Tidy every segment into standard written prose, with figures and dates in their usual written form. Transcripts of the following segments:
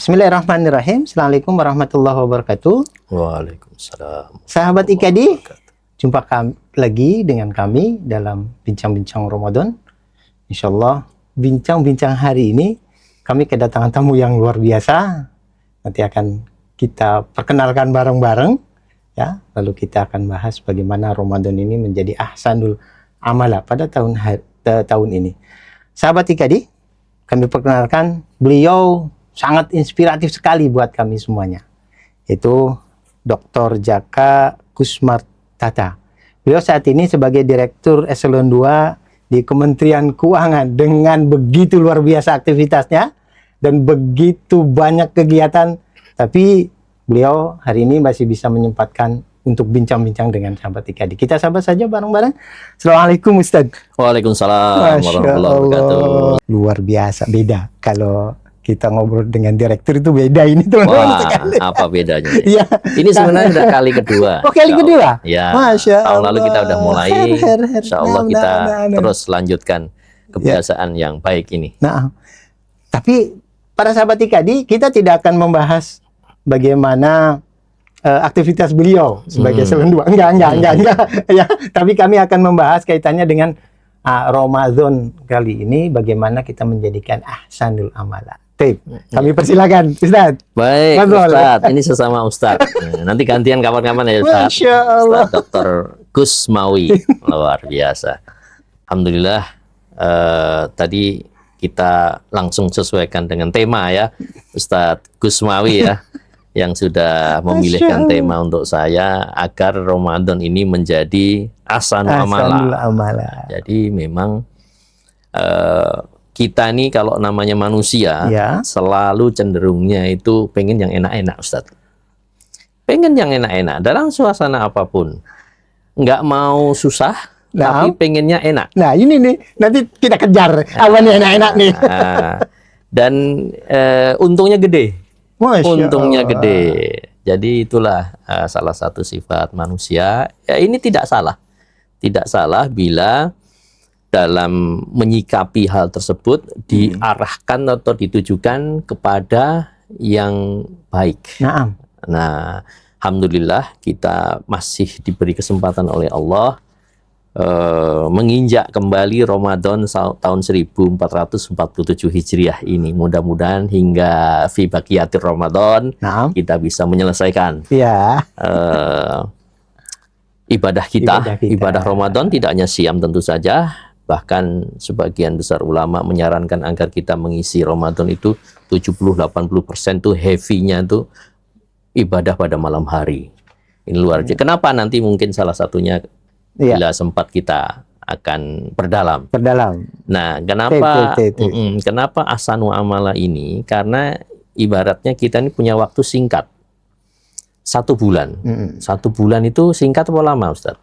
Bismillahirrahmanirrahim. Assalamualaikum warahmatullahi wabarakatuh. Waalaikumsalam. Sahabat IKD, jumpa lagi dengan kami dalam bincang-bincang Ramadan. Insyaallah, bincang-bincang hari ini kami kedatangan tamu yang luar biasa. Nanti akan kita perkenalkan bareng-bareng, ya. Lalu kita akan bahas bagaimana Ramadan ini menjadi ahsanul amala pada tahun ini. Sahabat IKD, kami perkenalkan beliau sangat inspiratif sekali buat kami semuanya. Itu Dr. Jaka Kusmartata. Beliau saat ini sebagai Direktur Eselon 2 di Kementerian Keuangan dengan begitu luar biasa aktivitasnya dan begitu banyak kegiatan. Tapi beliau hari ini masih bisa menyempatkan untuk bincang-bincang dengan sahabat IKD. Kita sahabat saja bareng-bareng. Assalamualaikum Ustaz. Waalaikumsalam warahmatullahi wabarakatuh. Luar biasa, beda kalau kita ngobrol dengan direktur itu beda ini teman-teman sekali. Apa bedanya? Ya. Ini sebenarnya udah kali kedua. Oh, kali kedua? Ya. Masya Allah. Tahun lalu kita udah mulai. Insya Allah kita terus lanjutkan kebiasaan yang baik ini. Nah, tapi para sahabat IKD, kita tidak akan membahas bagaimana aktivitas beliau sebagai Eselon 2. Enggak. Ya, tapi kami akan membahas kaitannya dengan Ramadan kali ini, bagaimana kita menjadikan ahsanul amala. Kami persilakan, Ustaz. Baik, Ustaz. Ini sesama Ustaz. Nanti gantian kapan-kapan ya, Ustaz. Masya Allah. Ustaz Dr. Kusmawi. Luar biasa. Alhamdulillah, tadi kita langsung sesuaikan dengan tema ya, Ustaz Kusmawi ya, yang sudah memilihkan tema untuk saya agar Ramadan ini menjadi ahsanul amala. Jadi memang kita nih kalau namanya manusia selalu cenderungnya itu pengen yang enak-enak, Ustadz. Pengen yang enak-enak dalam suasana apapun. Nggak mau susah, tapi pengennya enak. Nah ini nih, nanti kita kejar awannya enak-enak nih. Dan untungnya gede. Untungnya gede. Jadi itulah salah satu sifat manusia. Ya, ini tidak salah. Tidak salah bila dalam menyikapi hal tersebut diarahkan atau ditujukan kepada yang baik. Nah, alhamdulillah kita masih diberi kesempatan oleh Allah menginjak kembali Ramadan tahun 1447 Hijriah ini. Mudah-mudahan hingga fi baqiyatir Ramadan kita bisa menyelesaikan ibadah kita. Ibadah Ramadan tidak hanya siam tentu saja, bahkan sebagian besar ulama menyarankan agar kita mengisi Ramadan itu 70-80% tuh heavy-nya itu ibadah pada malam hari. Ini luar biasa. Kenapa nanti mungkin salah satunya bila sempat kita akan perdalam. Nah, kenapa ahsanul amala ini? Karena ibaratnya kita ini punya waktu singkat. 1 bulan. 1 bulan itu singkat atau lama, Ustaz?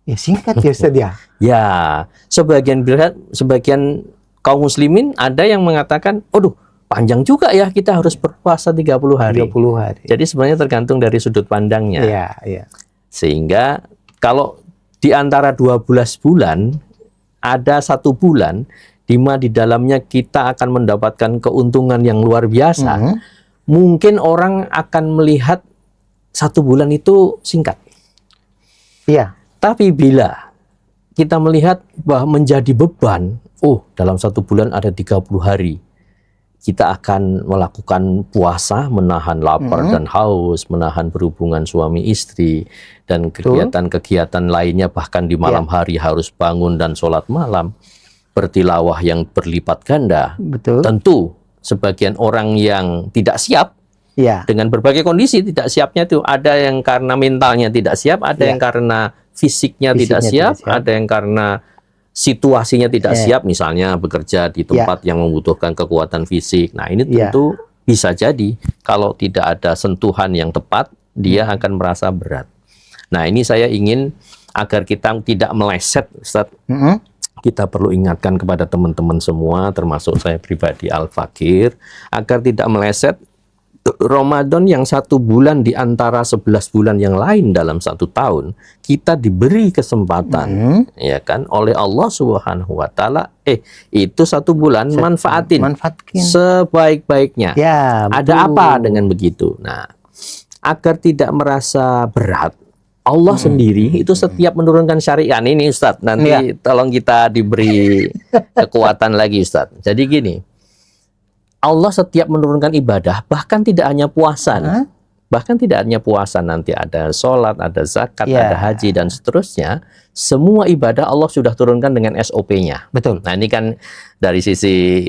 Ya singkat ya, Ustaz ya. Ya, sebagian kaum muslimin ada yang mengatakan, "Aduh, panjang juga ya, kita harus berpuasa 30 hari." 30 hari. Jadi sebenarnya tergantung dari sudut pandangnya. Iya. Sehingga kalau di antara 12 bulan ada 1 bulan di mana di dalamnya kita akan mendapatkan keuntungan yang luar biasa, mungkin orang akan melihat 1 bulan itu singkat. Iya. Tapi bila kita melihat bahwa menjadi beban, dalam 1 bulan ada 30 hari. Kita akan melakukan puasa, menahan lapar dan haus, menahan berhubungan suami istri, dan kegiatan-kegiatan lainnya, bahkan di malam hari harus bangun dan sholat malam, bertilawah yang berlipat ganda. Betul. Tentu sebagian orang yang tidak siap, dengan berbagai kondisi tidak siapnya itu, ada yang karena mentalnya tidak siap, ada yang karena fisiknya tidak siap, ada yang karena situasinya tidak siap, misalnya bekerja di tempat yang membutuhkan kekuatan fisik. Nah, ini tentu bisa jadi kalau tidak ada sentuhan yang tepat, dia akan merasa berat. Nah, ini saya ingin agar kita tidak meleset, Ustaz. Kita perlu ingatkan kepada teman-teman semua, termasuk saya pribadi Al-Fakir, agar tidak meleset Ramadan yang 1 bulan di antara 11 bulan yang lain dalam 1 tahun, kita diberi kesempatan, ya kan, oleh Allah Subhanahu wa Ta'ala, itu 1 bulan manfaatin sebaik-baiknya. Ya, ada apa dengan begitu? Nah, agar tidak merasa berat, Allah sendiri itu setiap menurunkan syariat ini, Ustadz. Nanti tolong kita diberi kekuatan lagi, Ustadz. Jadi gini, Allah setiap menurunkan ibadah, bahkan tidak hanya puasa, bahkan tidak hanya puasa, nanti ada sholat, ada zakat, ada haji, dan seterusnya. Semua ibadah Allah sudah turunkan dengan SOP-nya. Betul. Nah, ini kan dari sisi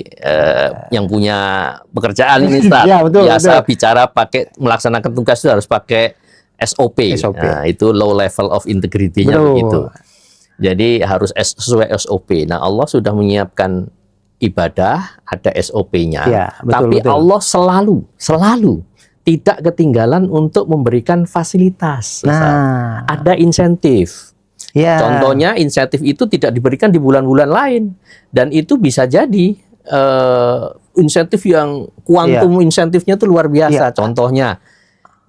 yang punya pekerjaan ini, Ustaz. Biasa bicara pakai melaksanakan tugas itu harus pakai SOP. Nah, itu low level of integrity-nya begitu. Jadi harus sesuai SOP. Nah, Allah sudah menyiapkan ibadah, ada SOP-nya, tapi Allah selalu tidak ketinggalan untuk memberikan fasilitas. Nah, ada insentif. Contohnya insentif itu tidak diberikan di bulan-bulan lain, dan itu bisa jadi insentif yang kuantum insentifnya itu luar biasa. Contohnya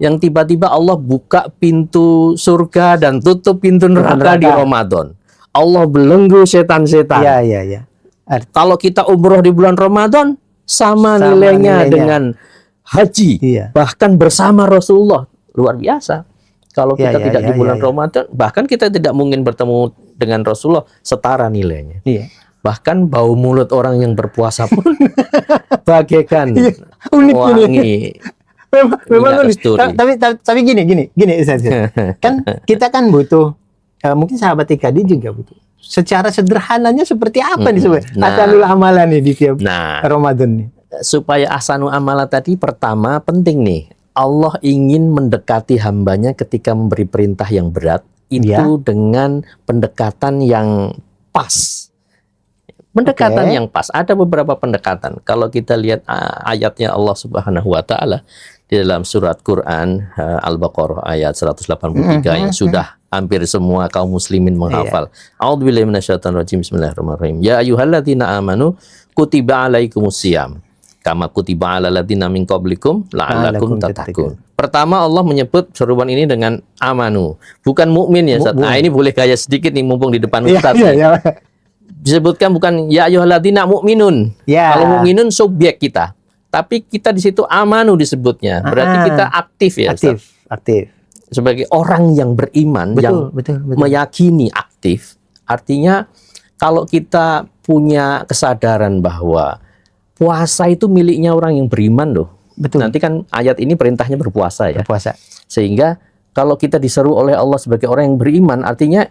yang tiba-tiba Allah buka pintu surga dan tutup pintu neraka di Ramadan. Allah belenggu setan-setan. Kalau kita umroh di bulan Ramadan, sama nilainya dengan haji, bahkan bersama Rasulullah, luar biasa. Kalau kita tidak di bulan Ramadan, bahkan kita tidak mungkin bertemu dengan Rasulullah, setara nilainya. Bahkan bau mulut orang yang berpuasa pun bagaikan wangi. Memang unik. Tapi gini, Ustaz. Kan kita kan butuh, mungkin sahabat IKD juga butuh. Secara sederhananya seperti apa nih asanul amalan nih di tiap Ramadan nih? Supaya asanul amalan tadi, pertama penting nih, Allah ingin mendekati hambanya ketika memberi perintah yang berat itu dengan pendekatan yang pas. Pendekatan yang pas. Ada beberapa pendekatan. Kalau kita lihat ayatnya Allah Subhanahu wa Ta'ala di dalam surat Quran Al-Baqarah ayat 183 yang sudah hampir semua kaum muslimin menghafal. A'udzubillahi minasyaitonirrajim. Bismillahirrahmanirrahim. Ya ayyuhalladzina amanu kutiba alaikumusiyam kama kutiba alal ladzina min qablikum la'allakum tattaqun. Pertama Allah menyebut seruan ini dengan amanu, bukan mukmin ya, Ustaz. Nah, ini boleh gaya sedikit nih mumpung di depan Ustaz. Disebutkan bukan ya ayyuhalladzina mu'minun. Kalau mu'minun subjek kita. Tapi kita di situ amanu disebutnya. Berarti kita aktif ya, Ustaz. Aktif. Sebagai orang yang beriman, betul. Meyakini, aktif. Artinya kalau kita punya kesadaran bahwa puasa itu miliknya orang yang beriman loh. Betul. Nanti kan ayat ini perintahnya berpuasa ya. Sehingga kalau kita diseru oleh Allah sebagai orang yang beriman, artinya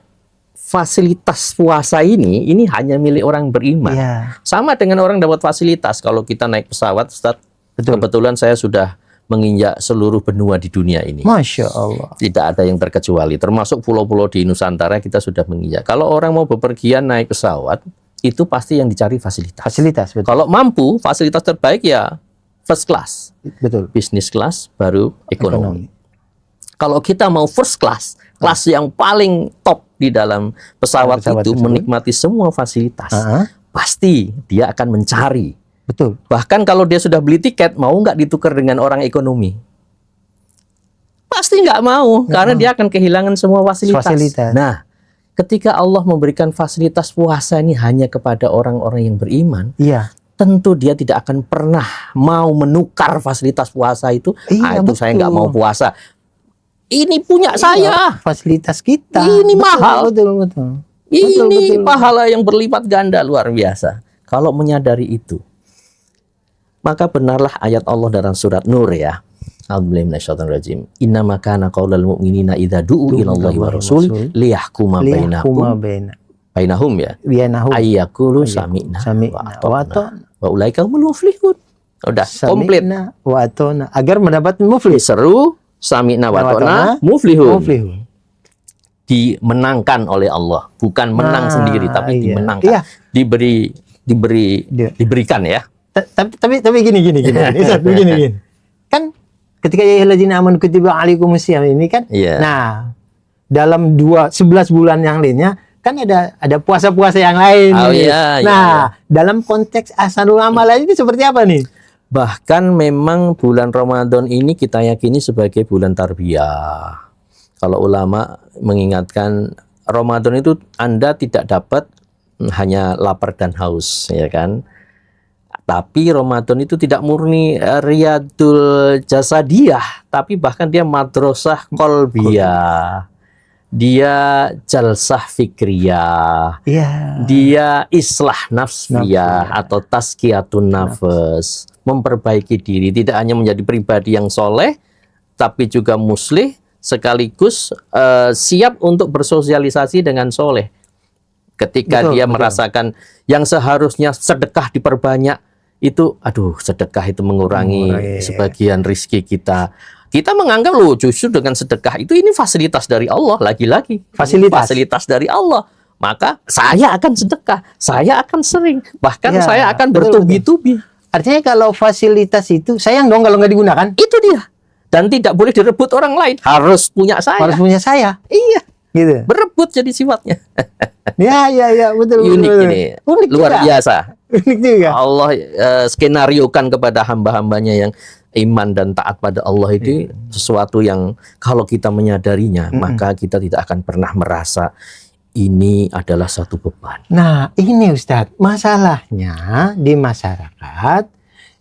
fasilitas puasa ini hanya milik orang beriman. Sama dengan orang dapat fasilitas. Kalau kita naik pesawat, Ustaz, kebetulan saya sudah menginjak seluruh benua di dunia ini. Masya Allah. Tidak ada yang terkecuali. Termasuk pulau-pulau di Nusantara kita sudah menginjak. Kalau orang mau bepergian naik pesawat, itu pasti yang dicari fasilitas. Betul. Kalau mampu, fasilitas terbaik ya first class. Betul. Business class, baru ekonomi. Kalau kita mau first class, kelas yang paling top di dalam pesawat itu menikmati semua fasilitas, pasti dia akan mencari. Betul. Bahkan kalau dia sudah beli tiket, mau nggak ditukar dengan orang ekonomi? Pasti nggak mau, karena dia akan kehilangan semua fasilitas. Nah, ketika Allah memberikan fasilitas puasa ini hanya kepada orang-orang yang beriman, tentu dia tidak akan pernah mau menukar fasilitas puasa itu. Itu saya nggak mau puasa. Ini punya saya, fasilitas kita. Ini mahal. Betul. Ini pahala yang berlipat ganda luar biasa. Kalau menyadari itu, maka benarlah ayat Allah dalam surat Nur ya. A'udzubillahi minasyaitonirrajim. Innama kana qaulal mu'minina idza du'u ilallahi wa rasul liyahkuma bainahum ya. Ayyaqulu sami'na wa ata'na wa ulaika humul muflihun. Udah komplit. Wa ata'na agar mendapat muflih. Seru sami'na wa ata'na muflihun. Dimenangkan oleh Allah, bukan menang sendiri tapi dimenangkan. Diberikan ya. Tapi gini. Kan ketika ya ayyuhalladzina amanu kutiba alaikumusiyam ini kan, nah dalam 11 bulan yang lainnya kan ada puasa-puasa yang lain. Dalam konteks asanul amalan itu seperti apa nih? Bahkan memang bulan Ramadan ini kita yakini sebagai bulan tarbiyah. Kalau ulama mengingatkan Ramadan itu Anda tidak dapat hanya lapar dan haus, ya kan? Tapi Ramadan itu tidak murni riyadul jasadiyah, tapi bahkan dia madrasah qalbiyah. Dia jalsah fikriyah. Dia islah nafsiyah atau tazkiyatun nafs, memperbaiki diri, tidak hanya menjadi pribadi yang soleh, tapi juga muslih, sekaligus siap untuk bersosialisasi dengan soleh. Ketika dia merasakan yang seharusnya sedekah diperbanyak, itu aduh, sedekah itu mengurangi sebagian rizki kita. Kita menganggap loh justru dengan sedekah itu ini fasilitas dari Allah, lagi-lagi fasilitas dari Allah. Maka saya akan sedekah, saya akan sering, bahkan saya akan bertubi-tubi. Artinya kalau fasilitas itu sayang dong kalau nggak digunakan. Itu dia. Dan tidak boleh direbut orang lain, harus punya saya. Harus punya saya. Iya. Gitu. Berebut jadi sifatnya. Ya, betul. Unik ini. Unik luar juga. Biasa. Unik juga. Allah skenariokan kepada hamba-hambanya yang iman dan taat pada Allah itu sesuatu yang kalau kita menyadarinya, maka kita tidak akan pernah merasa ini adalah satu beban. Nah, ini Ustadz, masalahnya di masyarakat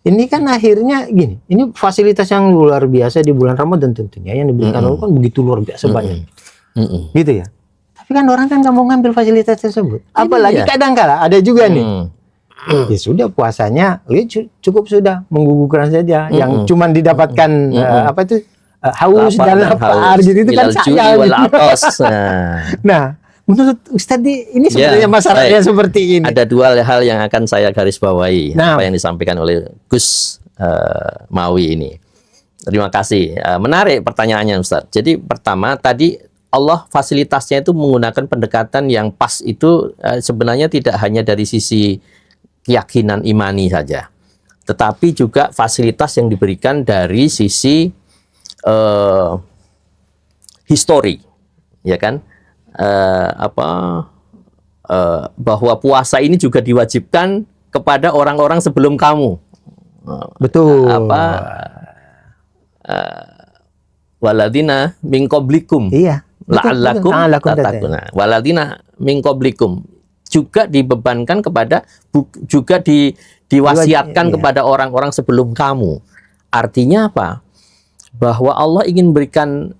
ini kan akhirnya gini, ini fasilitas yang luar biasa di bulan Ramadan tentunya yang diberikan Allah kan begitu luar biasa banyak. Gitu ya. Tapi kan orang kan nggak mau ngambil fasilitas tersebut. Apalagi kadang-kala ada juga nih. Ya sudah puasanya, cukup sudah menggugurkan saja. Yang cuman didapatkan haus dan lapar gitu itu kan saya. Nah, menurut Ustadz ini sebenarnya masalahnya seperti ini. Ada dua hal yang akan saya garis bawahi apa yang disampaikan oleh Gus Mawi ini. Terima kasih. Menarik pertanyaannya Ustadz. Jadi pertama tadi Allah fasilitasnya itu menggunakan pendekatan yang pas itu sebenarnya tidak hanya dari sisi keyakinan imani saja, tetapi juga fasilitas yang diberikan dari sisi histori, ya kan? Bahwa puasa ini juga diwajibkan kepada orang-orang sebelum kamu. Betul. Waladina min qablikum. Iya. La'allakum tattaquna. Waladina min qablikum. Juga dibebankan kepada, juga diwasiatkan kepada orang-orang sebelum kamu. Artinya apa? Bahwa Allah ingin berikan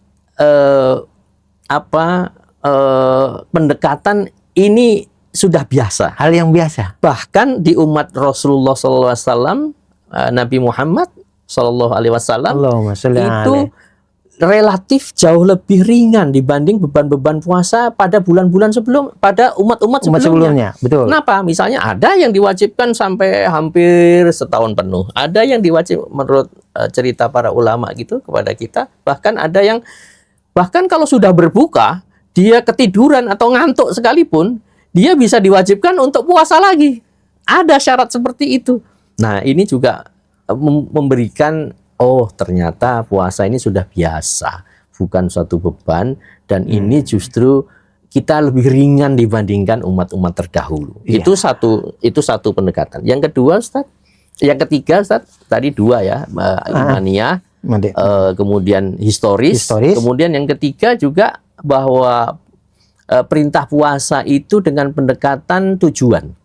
pendekatan ini sudah biasa, hal yang biasa. Bahkan di umat Rasulullah SAW, Nabi Muhammad SAW itu relatif jauh lebih ringan dibanding beban-beban puasa pada bulan-bulan sebelum, pada umat-umat sebelumnya. Betul. Kenapa? Misalnya ada yang diwajibkan sampai hampir setahun penuh, ada yang diwajib menurut cerita para ulama gitu kepada kita, bahkan ada yang bahkan kalau sudah berbuka dia ketiduran atau ngantuk sekalipun dia bisa diwajibkan untuk puasa lagi. Ada syarat seperti itu. Nah, ini juga memberikan ternyata puasa ini sudah biasa, bukan suatu beban, dan ini justru kita lebih ringan dibandingkan umat-umat terdahulu. Iya. Itu satu pendekatan. Yang kedua, Ustaz, yang ketiga, Ustaz, tadi dua ya, imaniyah, kemudian historis, kemudian yang ketiga juga bahwa perintah puasa itu dengan pendekatan tujuan.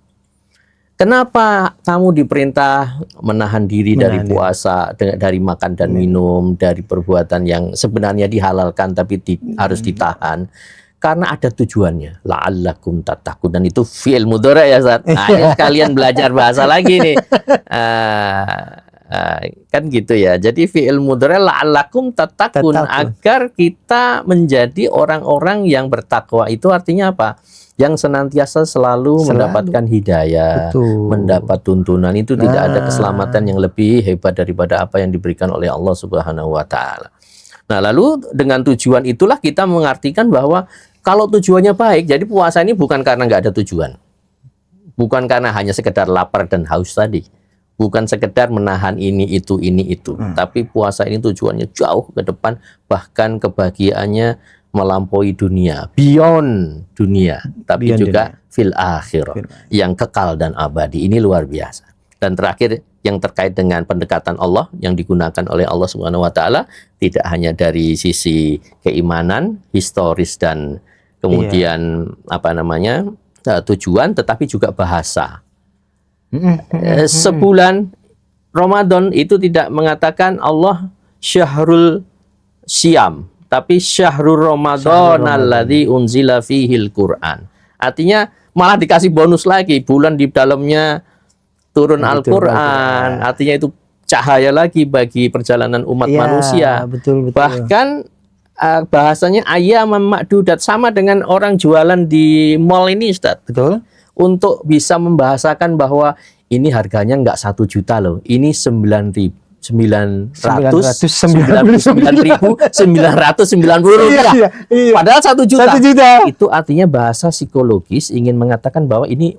Kenapa kamu diperintah menahan diri dari puasa, dari makan dan minum, dari perbuatan yang sebenarnya dihalalkan tapi harus ditahan? Karena ada tujuannya. La'allakum tattaqun, dan itu fi'il mudhari ya, Ustaz. Nah, kalian belajar bahasa lagi nih. Kan gitu ya. Jadi fi'il mudhari la'allakum tattaqun, agar kita menjadi orang-orang yang bertakwa. Itu artinya apa? Yang senantiasa selalu mendapatkan hidayah, mendapat tuntunan. Itu tidak ada keselamatan yang lebih hebat daripada apa yang diberikan oleh Allah Subhanahu wa Ta'ala. Nah, lalu dengan tujuan itulah kita mengartikan bahwa kalau tujuannya baik, jadi puasa ini bukan karena nggak ada tujuan, bukan karena hanya sekedar lapar dan haus tadi, bukan sekedar menahan ini itu, tapi puasa ini tujuannya jauh ke depan, bahkan kebahagiaannya melampaui dunia, beyond dunia, tapi juga fil akhirah, yang kekal dan abadi. Ini luar biasa. Dan terakhir yang terkait dengan pendekatan Allah yang digunakan oleh Allah Subhanahu wa taala tidak hanya dari sisi keimanan, historis dan kemudian tujuan, tetapi juga bahasa. Sebulan Ramadan itu tidak mengatakan Allah syahrul syam, tapi syahrul Ramadan alladzi unzila fihil Qur'an. Artinya malah dikasih bonus lagi, bulan di dalamnya turun Al-Quran, artinya itu cahaya lagi bagi perjalanan umat manusia. Betul. Bahkan bahasanya ayyaman ma'dudat, sama dengan orang jualan di mall ini, Ustaz. Betul. Untuk bisa membahasakan bahwa ini harganya nggak 1 juta loh, ini 999.990 rupiah. Iya. Padahal 1 juta. 1 juta. Itu artinya bahasa psikologis ingin mengatakan bahwa ini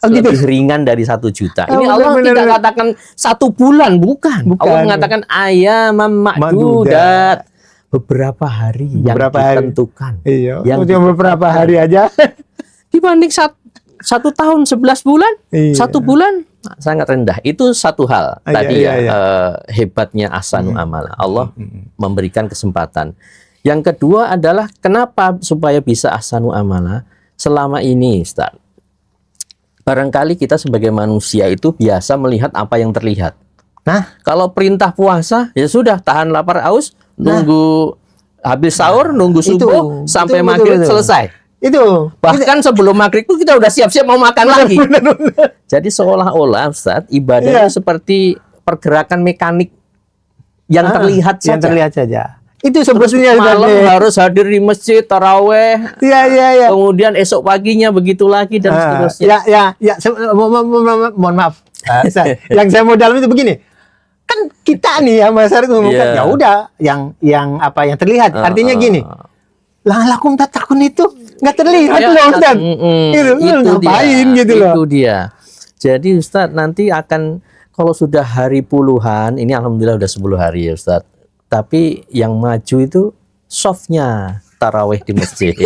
gitu. lebih ringan dari 1 juta. Ini benar, Allah benar, tidak benar. katakan 1 bulan, bukan. Allah mengatakan ayyaman ma'dudat, beberapa hari yang ditentukan. Iya. Yang beberapa hari aja. Dibanding 1 tahun 11 bulan, Iya. 1 bulan sangat rendah. Itu satu hal tadi hebatnya ahsanu amala. Allah memberikan kesempatan. Yang kedua adalah kenapa supaya bisa ahsanu amala? Selama ini, Ustaz, barangkali kita sebagai manusia itu biasa melihat apa yang terlihat. Nah, kalau perintah puasa, ya sudah, tahan lapar haus, nunggu habis sahur, nunggu subuh, sampai maghrib selesai. Itu. Bahkan sebelum maghrib itu kita udah siap-siap mau makan lagi. Benar. Jadi seolah-olah, Ustaz, ibadah itu seperti pergerakan mekanik yang terlihat saja. Yang terlihat saja. Itu sebetulnya malam harus hadir di masjid, taraweh. Iya. Kemudian esok paginya begitu lagi dan seterusnya. Mohon maaf. Yang saya mau dalam itu begini. Kan kita nih ya masyarakat ngomongkan ya udah yang apa yang terlihat. Artinya gini. Lakum tatakun itu nggak terlihat loh, Ustaz. Itu ngapain gitu loh. Itu dia. Jadi Ustaz nanti akan kalau sudah hari puluhan, ini alhamdulillah udah 10 hari ya Ustaz. Tapi yang maju itu softnya taraweh di masjid.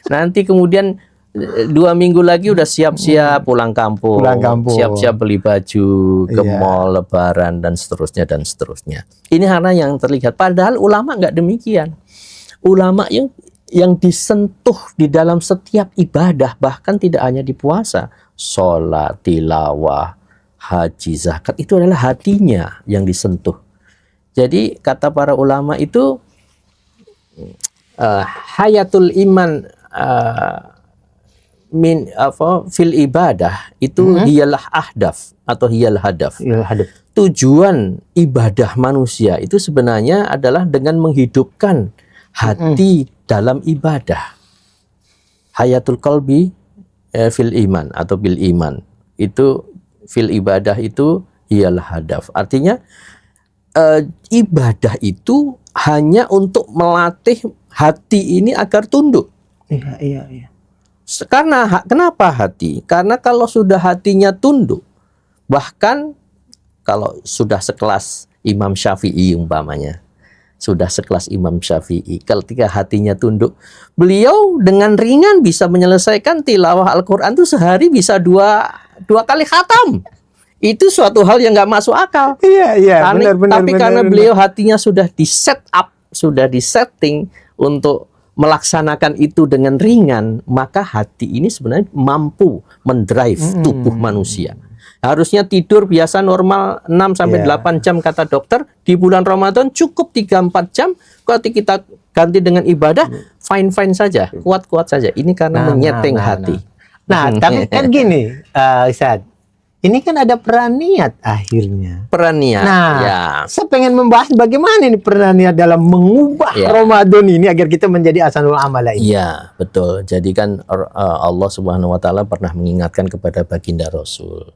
Nanti kemudian 2 minggu lagi udah siap-siap pulang kampung. Siap-siap beli baju ke mall, lebaran dan seterusnya dan seterusnya. Ini karena yang terlihat. Padahal ulama nggak demikian. Ulama yang disentuh di dalam setiap ibadah, bahkan tidak hanya di puasa, sholat, tilawah, haji, zakat, itu adalah hatinya yang disentuh. Jadi kata para ulama itu hayatul iman fil ibadah itu hiyalah ahdaf atau hiyal hadaf. Tujuan ibadah manusia itu sebenarnya adalah dengan menghidupkan hati dalam ibadah. Hayatul qalbi fil iman atau bil iman itu fil ibadah itu hiyal hadaf. Artinya ibadah itu hanya untuk melatih hati ini agar tunduk. Iya. Karena kenapa hati? Karena kalau sudah hatinya tunduk, bahkan kalau sudah sekelas Imam Syafi'i umpamanya, sudah sekelas Imam Syafi'i, ketika hatinya tunduk, beliau dengan ringan bisa menyelesaikan tilawah Al-Quran itu sehari bisa dua kali khatam. Itu suatu hal yang nggak masuk akal. Iya. Tapi karena beliau hatinya sudah di set up, sudah di setting untuk melaksanakan itu dengan ringan, maka hati ini sebenarnya mampu mendrive tubuh manusia. Harusnya tidur biasa normal 6-8 jam kata dokter, di bulan Ramadan cukup 3-4 jam. Kalau kita ganti dengan ibadah, fine-fine saja, kuat-kuat saja. Ini karena menyeting hati. Nah, tapi kan gini, Ustaz. Ini kan ada peran niat akhirnya. Peran niat. Nah, saya pengen membahas bagaimana ini peran niat dalam mengubah Ramadan ini agar kita menjadi ahsanul amala ini. Iya, betul. Jadi kan Allah Subhanahu wa taala pernah mengingatkan kepada baginda Rasul.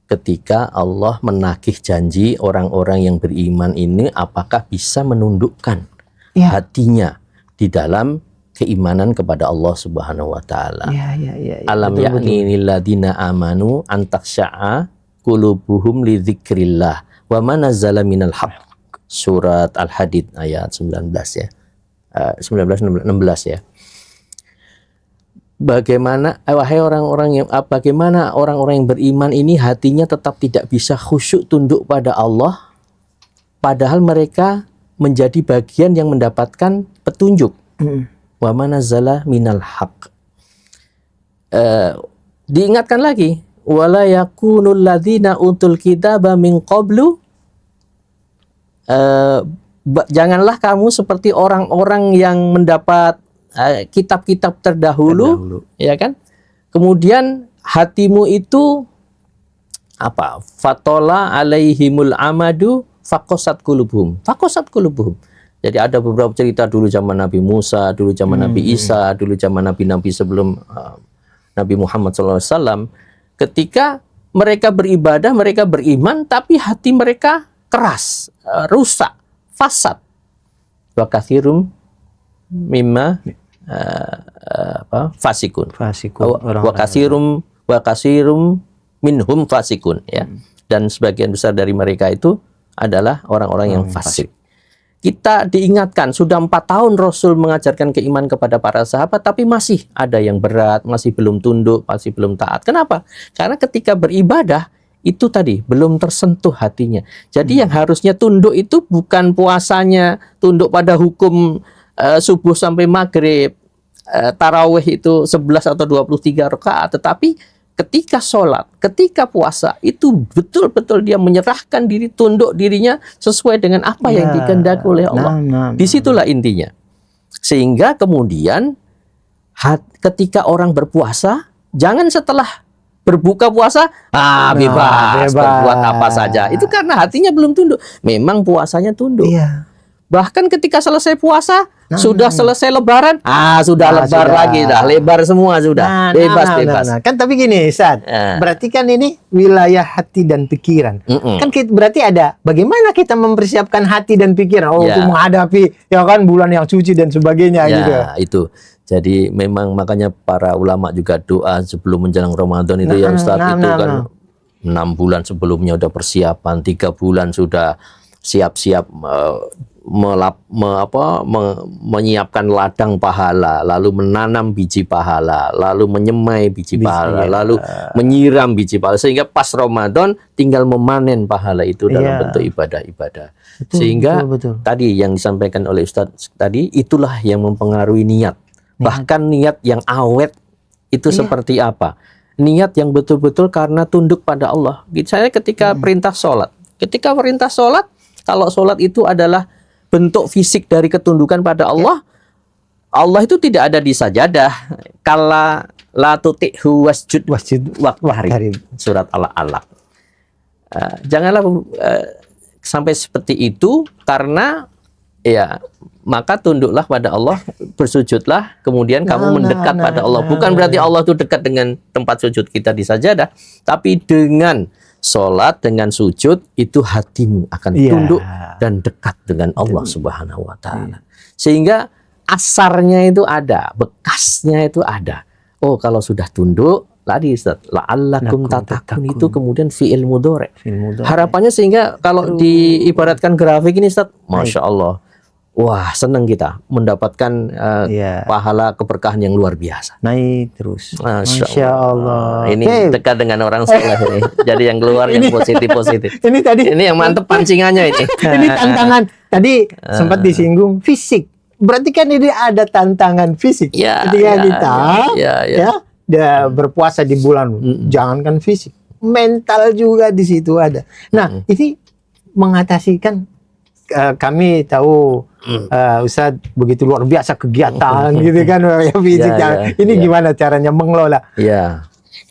Ketika Allah menagih janji orang-orang yang beriman ini apakah bisa menundukkan hatinya di dalam keimanan kepada Allah Subhanahu wa taala. Iya. Alam ya'ni lil ladina amanu antaksya'a qulubuhum li dzikrillah wa ma nazzala minal haqq. Surat Al-Hadid ayat 19 ya. 16 ya. bagaimana orang-orang yang beriman ini hatinya tetap tidak bisa khusyuk tunduk pada Allah, padahal mereka menjadi bagian yang mendapatkan petunjuk. Wa manazala minal haq. Diingatkan lagi, wala yakunul ladzina utul kitaba min qablu, janganlah kamu seperti orang-orang yang mendapat kitab-kitab terdahulu, ya kan? Kemudian hatimu itu apa? Fatola alaihimul amadu faqasat qulubuhum. Jadi ada beberapa cerita dulu zaman Nabi Musa, dulu zaman Nabi Isa, dulu zaman nabi-nabi sebelum Nabi Muhammad SAW. Ketika mereka beribadah, mereka beriman, tapi hati mereka keras, rusak, fasad. Wa kathirum mimma fasikun. Wa kasirum minhum fasikun, ya. Dan sebagian besar dari mereka itu adalah orang-orang yang fasik. Kita diingatkan, sudah 4 tahun Rasul mengajarkan keimanan kepada para sahabat, tapi masih ada yang berat, masih belum tunduk, masih belum taat. Kenapa? Karena ketika beribadah, itu tadi, belum tersentuh hatinya. Jadi yang harusnya tunduk itu bukan puasanya, tunduk pada hukum subuh sampai maghrib, tarawih itu 11 atau 23 rakaat, tetapi ketika sholat, ketika puasa, itu betul-betul dia menyerahkan diri, tunduk dirinya sesuai dengan apa yang dikehendaki oleh Allah. Disitulah intinya. Sehingga kemudian ketika orang berpuasa, jangan setelah berbuka puasa, bebas berbuat apa saja. Itu karena hatinya belum tunduk. Memang puasanya tunduk. Bahkan ketika selesai puasa, selesai lebaran, sudah lebar lagi, dah lebar semua sudah, bebas. Kan tapi gini, Ustaz, berarti kan ini wilayah hati dan pikiran. Kan berarti ada bagaimana kita mempersiapkan hati dan pikiran untuk menghadapi ya kan bulan yang suci dan sebagainya gitu. Itu. Jadi memang makanya para ulama juga doa sebelum menjelang Ramadan itu ya Ustaz, itu kan 6 bulan sebelumnya udah persiapan, 3 bulan sudah siap-siap menyiapkan ladang pahala, lalu menanam biji pahala, lalu menyemai biji pahala, lalu menyiram biji pahala, sehingga pas Ramadan tinggal memanen pahala itu dalam bentuk ibadah-ibadah. Sehingga tadi yang disampaikan oleh Ustadz tadi, itulah yang mempengaruhi niat. Bahkan niat yang awet itu seperti apa? Niat yang betul-betul karena tunduk pada Allah. Saya ketika perintah sholat, kalau sholat itu adalah bentuk fisik dari ketundukan pada Allah, Allah itu tidak ada di sajadah. Kala la tuti'hu wasjud waqtarib. Surat Al-Alaq. Janganlah sampai seperti itu, karena ya maka tunduklah pada Allah, bersujudlah, kemudian kamu mendekat pada Allah. Bukan berarti Allah itu dekat dengan tempat sujud kita di sajadah, tapi dengan sholat, dengan sujud, itu hatimu akan tunduk dan dekat dengan Allah Subhanahu wa Ta'ala. Sehingga asarnya itu ada, bekasnya itu ada. Oh, kalau sudah tunduk, tadi Ustaz, la'allakum tatakun itu kemudian fi'il mudhari. Harapannya sehingga kalau diibaratkan grafik ini Ustaz, Masya Allah. Wah, senang kita mendapatkan pahala keberkahan yang luar biasa. Naik terus. Masya Allah. Ini dekat dengan orang soleh ini. Jadi yang keluar yang positif-positif. Ini tadi. Ini yang mantep pancingannya ini. Ini tantangan. Tadi sempat disinggung fisik. Berarti kan ini ada tantangan fisik. Ketika kita berpuasa di bulan, jangankan fisik, mental juga di situ ada. Nah, ini mengatasi kan. Kami tahu Ustadz begitu luar biasa kegiatan gitu kan ini gimana caranya mengelola?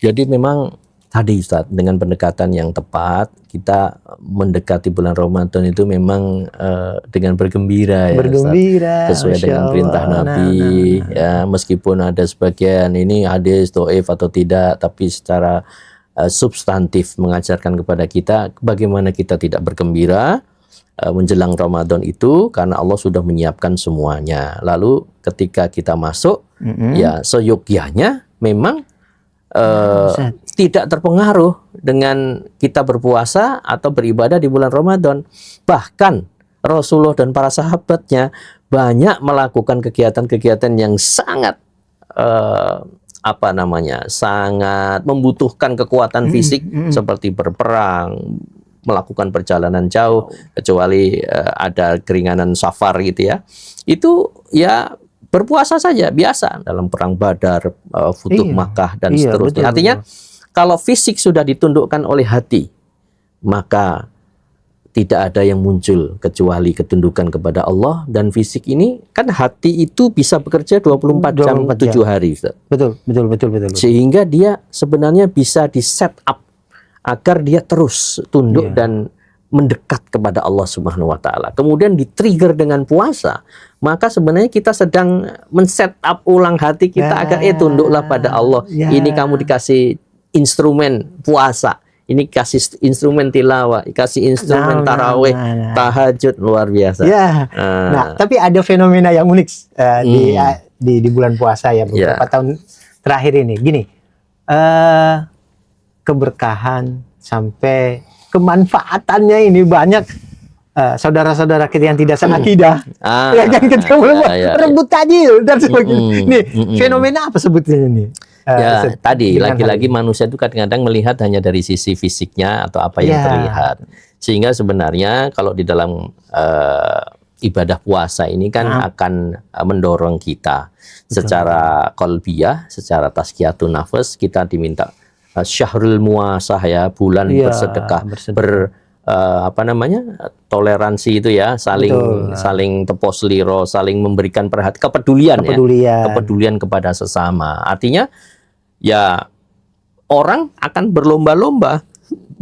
Jadi memang tadi Ustadz, dengan pendekatan yang tepat kita mendekati bulan Ramadan itu memang dengan bergembira ya Ustadz, sesuai dengan perintah Nabi. Ya, meskipun ada sebagian ini hadis dhaif atau tidak, tapi secara substantif mengajarkan kepada kita bagaimana kita tidak bergembira menjelang Ramadan itu, karena Allah sudah menyiapkan semuanya. Lalu ketika kita masuk, ya seyogyanya memang tidak terpengaruh dengan kita berpuasa atau beribadah di bulan Ramadan. Bahkan Rasulullah dan para sahabatnya banyak melakukan kegiatan-kegiatan yang sangat apa namanya, sangat membutuhkan kekuatan fisik seperti berperang, melakukan perjalanan jauh, kecuali ada keringanan safar gitu ya. Itu ya berpuasa saja biasa dalam perang Badar, Futuh Makkah dan seterusnya. Artinya kalau fisik sudah ditundukkan oleh hati, maka tidak ada yang muncul kecuali ketundukan kepada Allah. Dan fisik ini kan hati itu bisa bekerja 24 jam 7 hari, Ustaz. Betul. Sehingga dia sebenarnya bisa di set up agar dia terus tunduk dan mendekat kepada Allah Subhanahu wa taala. Kemudian di-trigger dengan puasa, maka sebenarnya kita sedang men-set up ulang hati kita agar tunduklah pada Allah. Ini kamu dikasih instrumen puasa. Ini kasih instrumen tilawah, kasih instrumen tarawih, tahajud, luar biasa. Nah, tapi ada fenomena yang unik di bulan puasa ya beberapa tahun terakhir ini. Gini, keberkahan sampai kemanfaatannya ini banyak. Saudara-saudara kita yang tidak seakidah, yang ketemu rebut tajil dan sebagainya. Nih, fenomena apa sebetulnya nih? Tadi lagi-lagi manusia itu kadang-kadang melihat hanya dari sisi fisiknya atau apa yang terlihat, sehingga sebenarnya kalau di dalam ibadah puasa ini kan akan mendorong kita secara qalbiyah, secara tazkiyatun nafas, kita diminta syahrul muasah ya, bulan bersedekah, toleransi itu ya, saling tepos liro, saling memberikan perhatian, kepedulian kepada sesama. Artinya ya orang akan berlomba-lomba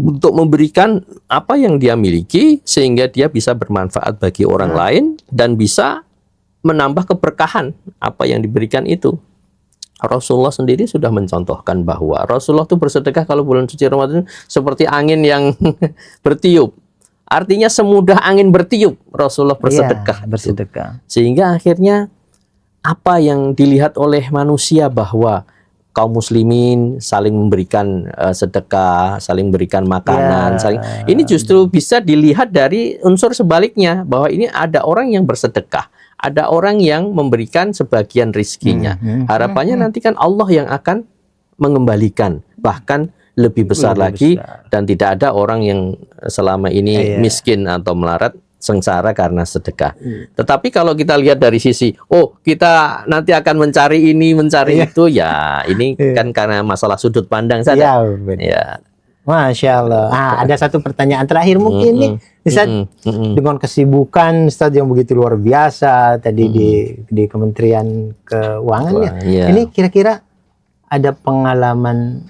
untuk memberikan apa yang dia miliki sehingga dia bisa bermanfaat bagi orang lain dan bisa menambah keberkahan apa yang diberikan itu. Rasulullah sendiri sudah mencontohkan bahwa Rasulullah itu bersedekah kalau bulan suci Ramadan seperti angin yang bertiup. Artinya semudah angin bertiup, Rasulullah bersedekah. Sehingga akhirnya apa yang dilihat oleh manusia bahwa kaum muslimin saling memberikan sedekah, saling memberikan makanan, ini justru bisa dilihat dari unsur sebaliknya, bahwa ini ada orang yang bersedekah, ada orang yang memberikan sebagian rizkinya. Harapannya nanti kan Allah yang akan mengembalikan, bahkan lebih besar lagi, dan tidak ada orang yang selama ini miskin atau melarat sengsara karena sedekah. Tetapi kalau kita lihat dari sisi, kita nanti akan mencari ini, mencari itu, ya ini kan karena masalah sudut pandang saja. Masya Allah. Ada satu pertanyaan terakhir mungkin nih, Ustaz, dengan kesibukan Ustaz yang begitu luar biasa tadi di Kementerian Keuangan ya. Ini kira-kira ada pengalaman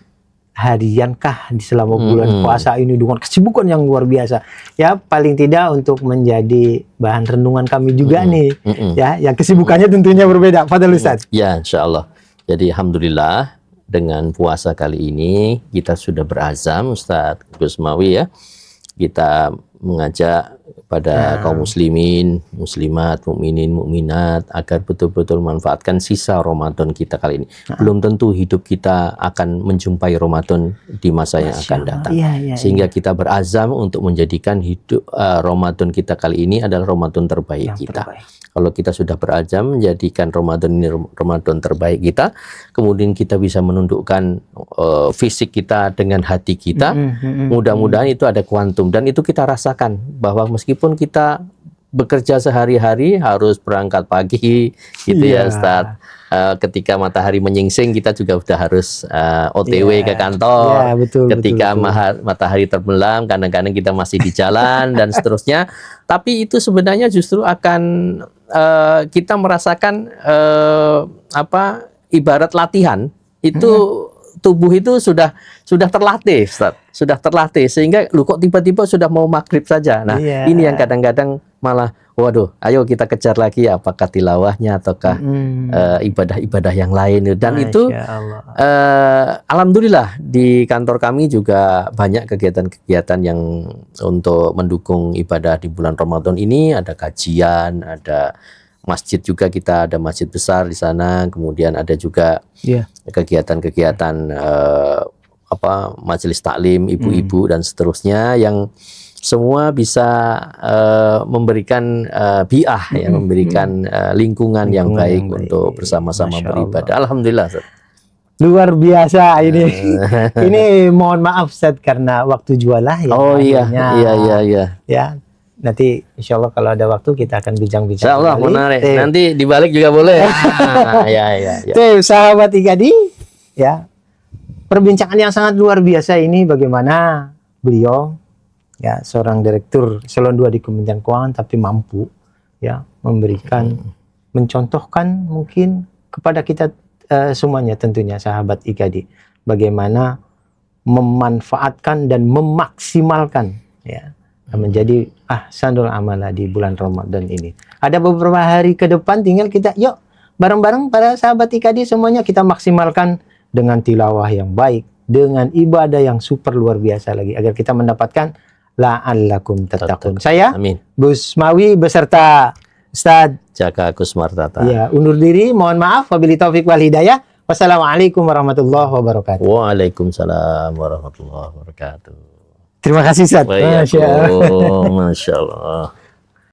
hariankah di selama bulan puasa ini dengan kesibukan yang luar biasa? Ya paling tidak untuk menjadi bahan renungan kami juga nih. Ya, yang kesibukannya tentunya berbeda. Fadhil Ustaz. Ya, insya Allah. Jadi alhamdulillah dengan puasa kali ini kita sudah berazam, Ustadz Gusmawi ya. Kita mengajak pada kaum muslimin, muslimat, mukminin, mukminat agar betul-betul manfaatkan sisa Ramadan kita kali ini. Belum tentu hidup kita akan menjumpai Ramadan di masa yang akan datang. Sehingga kita berazam untuk menjadikan hidup Ramadan kita kali ini adalah Ramadan terbaik kita. Kalau kita sudah berazam menjadikan Ramadan ini Ramadan terbaik kita, kemudian kita bisa menundukkan fisik kita dengan hati kita, mudah-mudahan itu ada kuantum. Dan itu kita rasakan, bahwa meskipun kita bekerja sehari-hari, harus berangkat pagi, gitu ya Ustaz. Ketika matahari menyingsing, kita juga sudah harus OTW ke kantor. Ketika matahari terbenam, kadang-kadang kita masih di jalan, dan seterusnya. Tapi itu sebenarnya justru akan kita merasakan ibarat latihan. Itu tubuh itu sudah terlatih, Ustaz. Sudah terlatih, sehingga kok tiba-tiba sudah mau maghrib saja. Nah, ini yang kadang-kadang malah, waduh, ayo kita kejar lagi, apakah tilawahnya ataukah ibadah-ibadah yang lain. Dan itu alhamdulillah di kantor kami juga banyak kegiatan-kegiatan yang untuk mendukung ibadah di bulan Ramadan ini. Ada kajian, ada masjid juga, kita ada masjid besar di sana. Kemudian ada juga kegiatan-kegiatan majelis taklim ibu-ibu dan seterusnya, yang semua bisa memberikan bi'ah ya, memberikan lingkungan yang baik untuk bersama-sama beribadah. Alhamdulillah. Luar biasa ini. Ini mohon maaf Ustaz karena waktu jualah ya. Oh iya, akhirnya. iya. Ya, nanti insya Allah kalau ada waktu kita akan bincang-bincang. Insya Allah kembali. menarik. Nanti dibalik juga boleh. Ya. Tuh, sahabat Ikadi, ya. Perbincangan yang sangat luar biasa ini bagaimana beliau ya seorang direktur Eselon 2 di Kementerian Keuangan tapi mampu ya memberikan mencontohkan mungkin kepada kita semuanya tentunya sahabat Ikadi bagaimana memanfaatkan dan memaksimalkan ya menjadi ahsanul amala di bulan Ramadan ini. Ada beberapa hari ke depan tinggal kita yuk bareng-bareng para sahabat Ikadi semuanya kita maksimalkan dengan tilawah yang baik, dengan ibadah yang super luar biasa lagi agar kita mendapatkan la'allakum tattaqun. Saya Amin. Gus Mawi beserta Ustaz Jaka Agus Martata. ya, undur diri. Mohon maaf. Wabillahi taufik wal hidayah. Wassalamualaikum warahmatullahi wabarakatuh. Waalaikumsalam warahmatullahi wabarakatuh. Terima kasih Ustaz. Masya Allah.